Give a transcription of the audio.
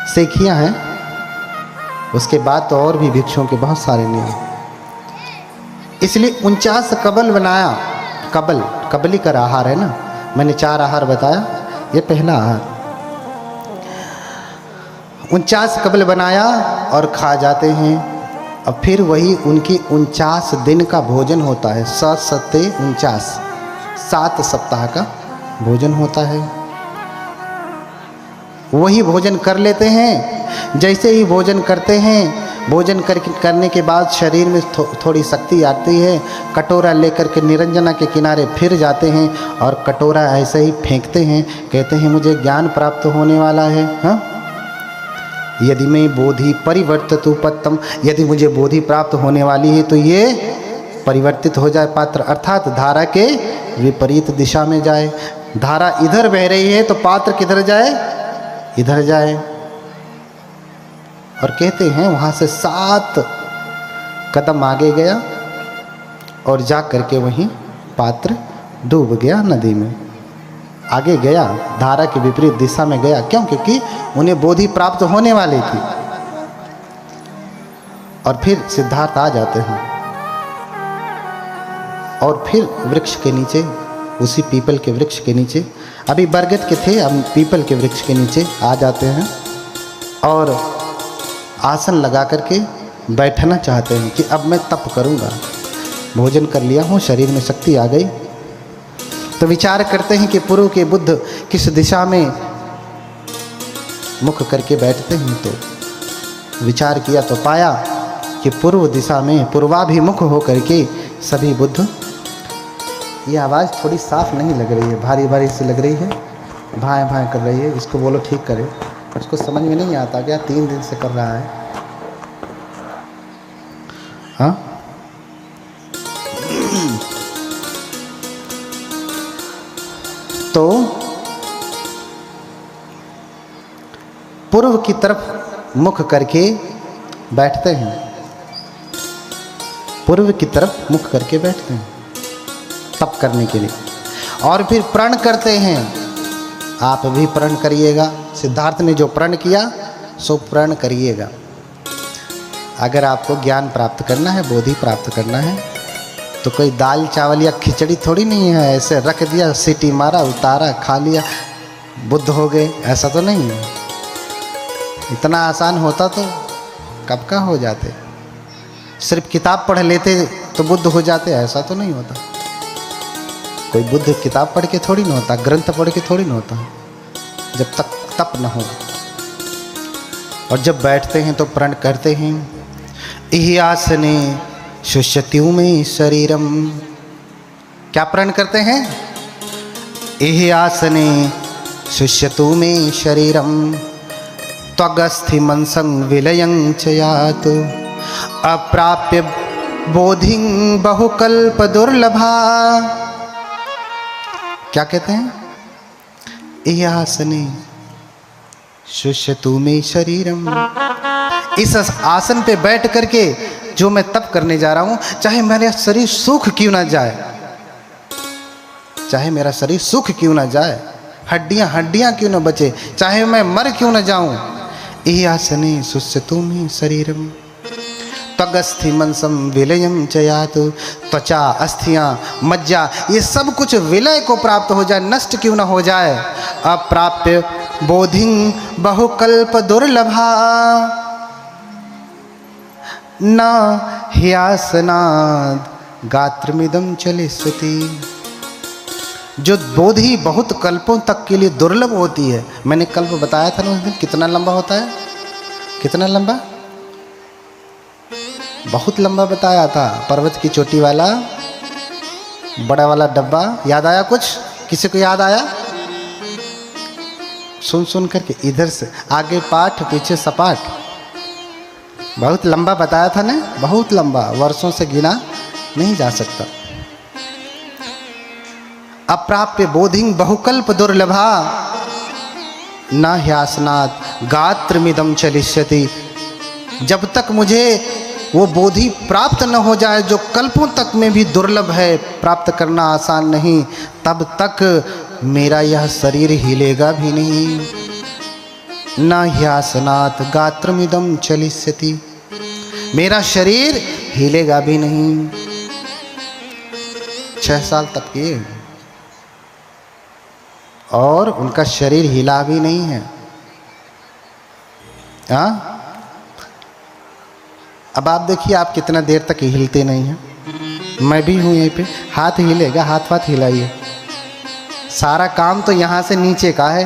सेखियाँ हैं। उसके बाद तो और भी भिक्षुओं के बहुत सारे नियम, इसलिए 49 कबल बनाया। कबल कबली का आहार है ना, मैंने 4 आहार बताया, ये पहला आहार। 49 कबल बनाया और खा जाते हैं। अब फिर वही उनकी 49 दिन का भोजन होता है। 49 7 सप्ताह का भोजन होता है। वही भोजन कर लेते हैं। जैसे ही भोजन करते हैं, भोजन करने के बाद शरीर में थोड़ी शक्ति आती है। कटोरा लेकर के निरंजना के किनारे फिर जाते हैं और कटोरा ऐसे ही फेंकते हैं। कहते हैं मुझे ज्ञान प्राप्त होने वाला है। हाँ, यदि मैं बोधि परिवर्तित पत्तम, यदि मुझे बोधि प्राप्त होने वाली है तो ये परिवर्तित हो जाए पात्र, अर्थात धारा के विपरीत दिशा में जाए। धारा इधर बह रही है तो पात्र किधर जाए? इधर जाए। और कहते हैं वहाँ से 7 कदम आगे गया और जा करके वहीं पात्र डूब गया नदी में। आगे गया, धारा के विपरीत दिशा में गया। क्यों? क्योंकि उन्हें बोधि प्राप्त होने वाली थी। और फिर सिद्धार्थ आ जाते हैं और फिर वृक्ष के नीचे, उसी पीपल के वृक्ष के नीचे, अभी बरगद के थे, अब पीपल के वृक्ष के नीचे आ जाते हैं और आसन लगा करके बैठना चाहते हैं कि अब मैं तप करूंगा। भोजन कर लिया हूँ, शरीर में शक्ति आ गई। तो विचार करते हैं कि पूर्व के बुद्ध किस दिशा में मुख करके बैठते हैं। तो विचार किया तो पाया कि पूर्व दिशा में पूर्वाभिमुख हो करके सभी बुद्ध। ये आवाज़ थोड़ी साफ नहीं लग रही है, भारी भारी सी लग रही है, भाएं भाएं कर रही है। इसको बोलो ठीक करे। उसको समझ में नहीं आता क्या? 3 दिन से कर रहा है। हाँ, तो पूर्व की तरफ मुख करके बैठते हैं। पूर्व की तरफ मुख करके बैठते हैं तप करने के लिए। और फिर प्रण करते हैं। आप भी प्रण करिएगा। सिद्धार्थ ने जो प्रण किया सो प्रण करिएगा। अगर आपको ज्ञान प्राप्त करना है, बोधि प्राप्त करना है, तो कोई दाल चावल या खिचड़ी थोड़ी नहीं है, ऐसे रख दिया, सीटी मारा, उतारा, खा लिया, बुद्ध हो गए, ऐसा तो नहीं है। इतना आसान होता तो कब का हो जाते। सिर्फ किताब पढ़ लेते तो बुद्ध हो जाते, ऐसा तो नहीं होता। कोई बुद्ध किताब पढ़ के थोड़ी ना होता, ग्रंथ पढ़ के थोड़ी ना होता, जब तक तप न हो। और जब बैठते हैं तो प्रण करते हैं, इहि आसने शुष्यत्यु में शरीरम। क्या प्रण करते हैं? इहि आसने शुष्यतु में शरीरम त्वगस्थि मनसं विलयं च यातु अप्राप्य बोधिं बहुकल्प दुर्लभा। क्या कहते हैं? इहि आसने शुष्यतु में शरीरम। इस आसन पे बैठ करके जो मैं तप करने जा रहा हूं, चाहे मेरा शरीर सूख क्यों ना जाए, चाहे मेरा शरीर सूख क्यों ना जाए, हड्डियां हड्डियां क्यों ना बचे, चाहे मैं मर क्यों ना जाऊं, इहि आसने शुष्यतु में शरीरम त्वगस्थि मनसं विलयं च यातु। त्वचा, अस्थियां, मज्जा, ये सब कुछ विलय को प्राप्त हो जाए, नष्ट क्यों ना हो जाए। अप्राप्य बोधिं बहुकल्प दुर्लभा न ह्यासनाद गात्रमिदं चलिष्यति। जो बोधि बहुत कल्पों तक के लिए दुर्लभ होती है। मैंने कल्प बताया था ना उस दिन, कितना लंबा होता है? कितना लंबा? बहुत लंबा बताया था। पर्वत की चोटी वाला बड़ा वाला डब्बा, याद आया कुछ? किसी को याद आया? सुन सुन करके इधर से आगे पाठ पीछे सपाट, बहुत लंबा बताया था ना, बहुत लंबा, वर्षों से गिना नहीं जा सकता। अप्राप्य बोधिं बहुकल्प दुर्लभा न ह्यासनात् गात्रमिदं चलिष्यति। जब तक मुझे वो बोधि प्राप्त न हो जाए, जो कल्पों तक में भी दुर्लभ है, प्राप्त करना आसान नहीं, तब तक मेरा यह शरीर हिलेगा भी नहीं। न ह्यासनात् गात्रमिदं चलिष्यति, मेरा शरीर हिलेगा भी नहीं। 6 साल तक किए और उनका शरीर हिला भी नहीं है। हाँ, अब आप देखिए आप कितना देर तक हिलते नहीं हैं। मैं भी हूँ यहीं पे, हाथ हिलेगा, हाथ हिलाइए। सारा काम तो यहाँ से नीचे का है।